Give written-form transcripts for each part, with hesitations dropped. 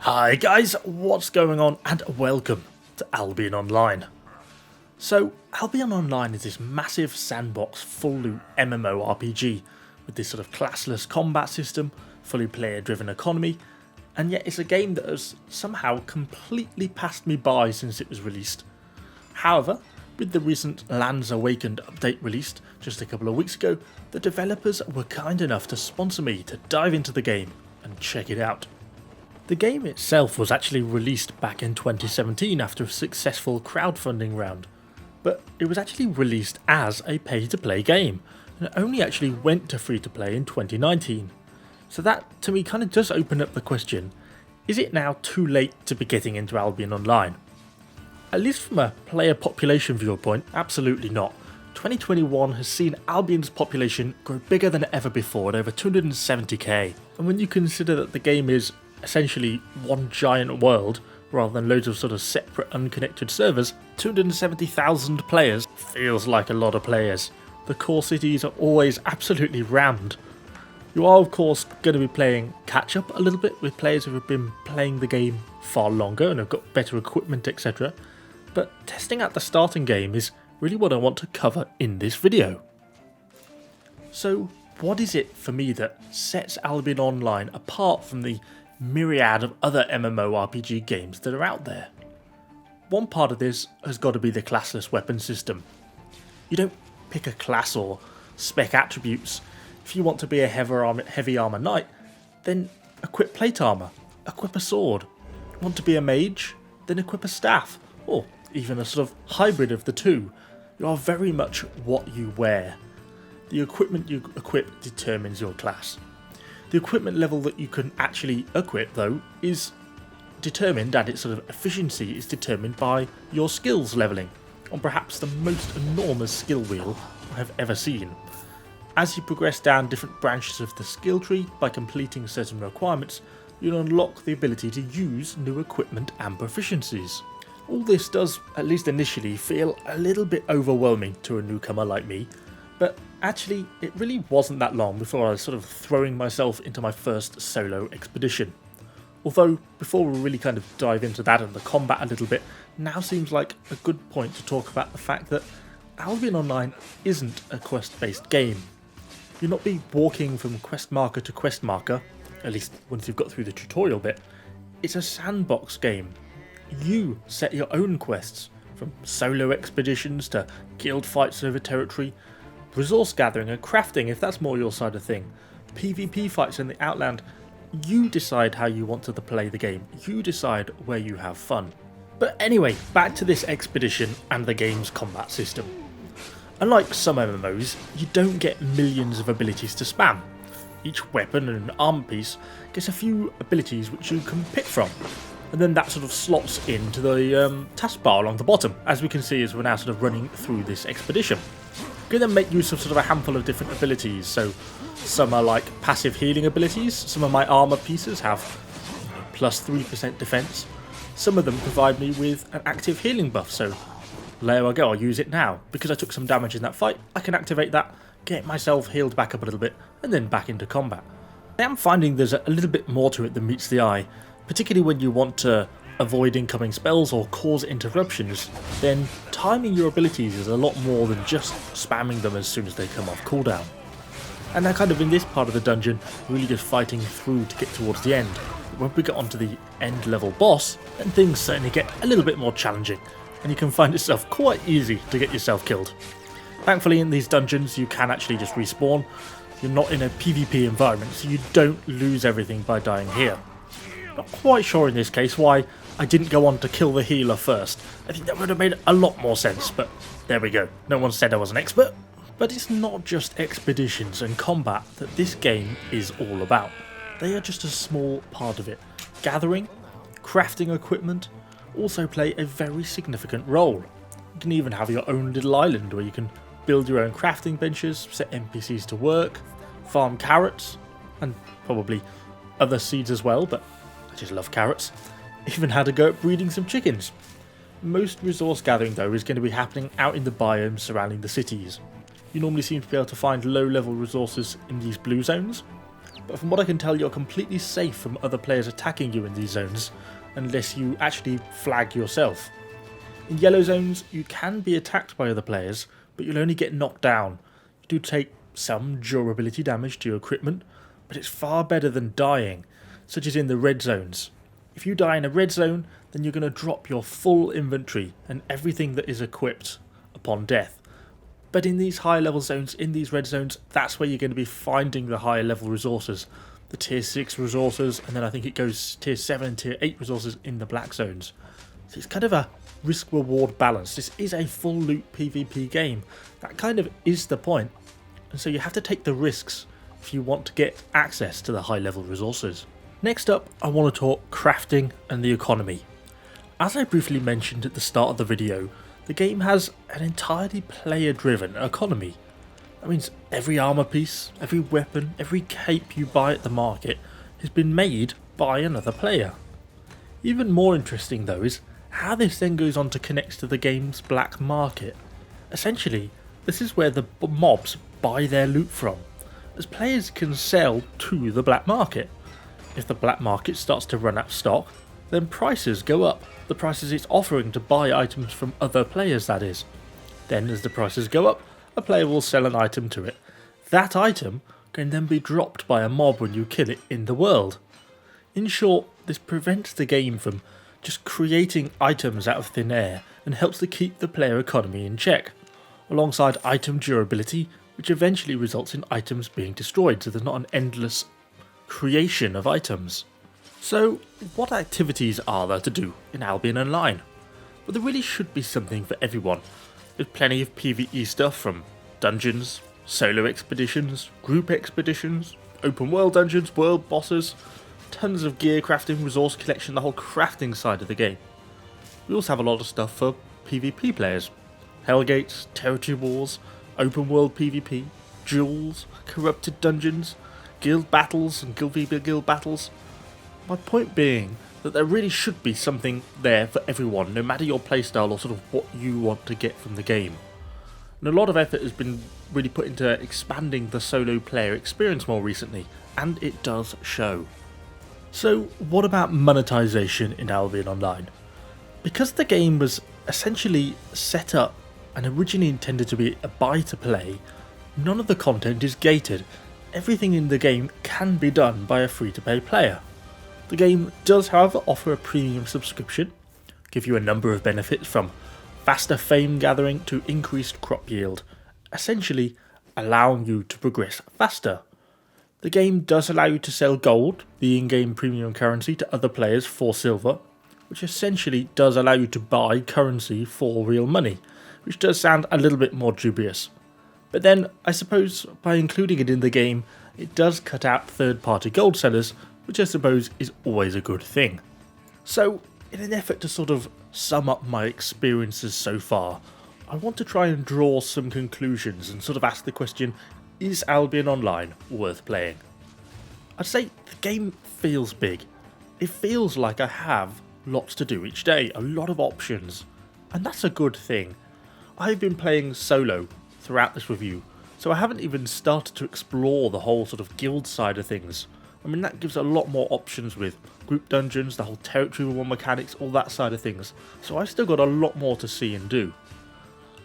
Hi guys, what's going on and welcome to Albion Online. So Albion Online is this massive sandbox full loot MMORPG with this sort of classless combat system, fully player driven economy, and yet it's a game that has somehow completely passed me by since it was released. However, with the recent Lands Awakened update released just a couple of weeks ago, the developers were kind enough to sponsor me to dive into the game and check it out. The game itself was actually released back in 2017 after a successful crowdfunding round, but it was actually released as a pay-to-play game, and it only actually went to free-to-play in 2019. So that, to me, kind of does open up the question, is it now too late to be getting into Albion Online? At least from a player population viewpoint, absolutely not. 2021 has seen Albion's population grow bigger than ever before at over 270k, and when you consider that the game is essentially one giant world rather than loads of sort of separate unconnected servers, 270,000 players feels like a lot of players. The core cities are always absolutely rammed. You are of course going to be playing catch up a little bit with players who have been playing the game far longer and have got better equipment, etc. But testing out the starting game is really what I want to cover in this video. So what is it for me that sets Albion Online apart from the myriad of other MMORPG games that are out there? One part of this has got to be the classless weapon system. You don't pick a class or spec attributes. If you want to be a heavy armor knight, then equip plate armor, equip a sword. Want to be a mage, then equip a staff, or even a sort of hybrid of the two. You are very much what you wear. The equipment you equip determines your class. The equipment level that you can actually equip, though, is determined, and its sort of efficiency is determined by your skills leveling, on perhaps the most enormous skill wheel I have ever seen. As you progress down different branches of the skill tree by completing certain requirements, you'll unlock the ability to use new equipment and proficiencies. All this does, at least initially, feel a little bit overwhelming to a newcomer like me, but actually it really wasn't that long before I was sort of throwing myself into my first solo expedition. Although, before we really kind of dive into that and the combat a little bit, now seems like a good point to talk about the fact that Albion Online isn't a quest-based game. You'll not be walking from quest marker to quest marker, at least once you've got through the tutorial bit. It's a sandbox game. You set your own quests, from solo expeditions to guild fights over territory, resource gathering and crafting if that's more your side of thing, PvP fights in the Outland. You decide how you want to play the game, you decide where you have fun. But anyway, back to this expedition and the game's combat system. Unlike some MMOs, you don't get millions of abilities to spam. Each weapon and armor piece gets a few abilities which you can pick from, and then that sort of slots into the taskbar along the bottom, as we can see as we're now sort of running through this expedition. You can then make use of sort of a handful of different abilities, so some are like passive healing abilities, some of my armor pieces have plus 3% defense, some of them provide me with an active healing buff, so there I go, I'll use it now. Because I took some damage in that fight, I can activate that, get myself healed back up a little bit, and then back into combat. I am finding there's a little bit more to it than meets the eye, particularly when you want to avoid incoming spells or cause interruptions, then timing your abilities is a lot more than just spamming them as soon as they come off cooldown. And now kind of in this part of the dungeon, really just fighting through to get towards the end. When we get onto the end level boss, then things certainly get a little bit more challenging, and you can find yourself quite easy to get yourself killed. Thankfully in these dungeons you can actually just respawn. You're not in a PvP environment, so you don't lose everything by dying here. Not quite sure in this case why I didn't go on to kill the healer first. I think that would have made a lot more sense, but there we go. No one said I was an expert. But it's not just expeditions and combat that this game is all about. They are just a small part of it. Gathering, crafting equipment also play a very significant role. You can even have your own little island where you can build your own crafting benches, set NPCs to work, farm carrots, and probably other seeds as well, but I just love carrots. Even had a go at breeding some chickens. Most resource gathering though is going to be happening out in the biomes surrounding the cities. You normally seem to be able to find low level resources in these blue zones, but from what I can tell, you're completely safe from other players attacking you in these zones, unless you actually flag yourself. In yellow zones, you can be attacked by other players, but you'll only get knocked down. You do take some durability damage to your equipment, but it's far better than dying, such as in the red zones. If you die in a red zone, then you're going to drop your full inventory and everything that is equipped upon death. But in these high level zones, in these red zones, that's where you're going to be finding the higher level resources. The tier 6 resources, and then I think it goes tier 7 and tier 8 resources in the black zones. So it's kind of a risk-reward balance. This is a full loot PvP game. That kind of is the point. And so you have to take the risks if you want to get access to the high level resources. Next up, I want to talk crafting and the economy. As I briefly mentioned at the start of the video, the game has an entirely player-driven economy. That means every armor piece, every weapon, every cape you buy at the market has been made by another player. Even more interesting though is how this then goes on to connect to the game's black market. Essentially, this is where the mobs buy their loot from, as players can sell to the black market. If the black market starts to run out of stock, then prices go up. The prices it's offering to buy items from other players, that is. Then as the prices go up, a player will sell an item to it. That item can then be dropped by a mob when you kill it in the world. In short, this prevents the game from just creating items out of thin air and helps to keep the player economy in check, alongside item durability, which eventually results in items being destroyed, so there's not an endless creation of items. So, what activities are there to do in Albion Online? Well, there really should be something for everyone. There's plenty of PvE stuff, from dungeons, solo expeditions, group expeditions, open world dungeons, world bosses, tons of gear crafting, resource collection, the whole crafting side of the game. We also have a lot of stuff for PvP players. Hellgates, territory wars, open world PvP, duels, corrupted dungeons, guild battles and guild v guild battles. My point being that there really should be something there for everyone, no matter your playstyle or sort of what you want to get from the game. And a lot of effort has been really put into expanding the solo player experience more recently, and it does show. So what about monetization in Albion Online? Because the game was essentially set up and originally intended to be a buy to play, none of the content is gated. Everything in the game can be done by a free to play player. The game does, however, offer a premium subscription, give you a number of benefits from faster fame gathering to increased crop yield, essentially allowing you to progress faster. The game does allow you to sell gold, the in-game premium currency, to other players for silver, which essentially does allow you to buy currency for real money, which does sound a little bit more dubious. But then, I suppose, by including it in the game, it does cut out third-party gold sellers, which I suppose is always a good thing. So, in an effort to sort of sum up my experiences so far, I want to try and draw some conclusions and sort of ask the question, is Albion Online worth playing? I'd say the game feels big. It feels like I have lots to do each day, a lot of options, and that's a good thing. I've been playing solo throughout this review, so I haven't even started to explore the whole sort of guild side of things. I mean, that gives a lot more options with group dungeons, the whole territory war mechanics, all that side of things, so I've still got a lot more to see and do.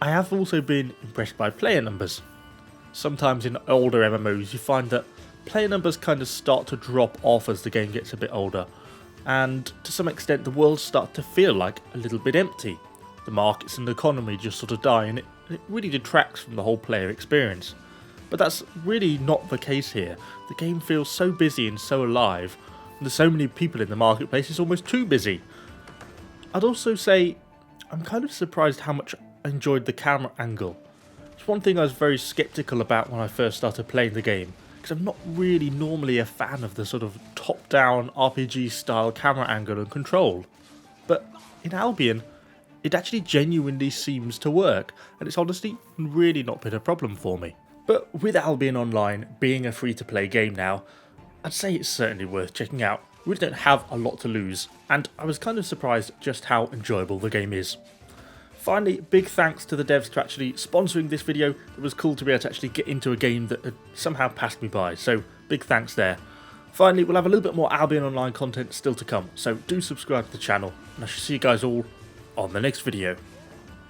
I have also been impressed by player numbers. Sometimes in older MMOs you find that player numbers kind of start to drop off as the game gets a bit older, and to some extent the worlds start to feel like a little bit empty. The markets and the economy just sort of die, and it really detracts from the whole player experience. But that's really not the case here. The game feels so busy and so alive, and there's so many people in the marketplace it's almost too busy. I'd also say I'm kind of surprised how much I enjoyed the camera angle. It's one thing I was very skeptical about when I first started playing the game, because I'm not really normally a fan of the sort of top-down RPG style camera angle and control. But in Albion, it actually genuinely seems to work, and it's honestly really not been a problem for me. But with Albion Online being a free-to-play game now, I'd say it's certainly worth checking out. We really don't have a lot to lose, and I was kind of surprised just how enjoyable the game is. Finally, big thanks to the devs for actually sponsoring this video. It was cool to be able to actually get into a game that had somehow passed me by, so big thanks there. Finally, we'll have a little bit more Albion Online content still to come, so do subscribe to the channel, and I shall see you guys all on the next video.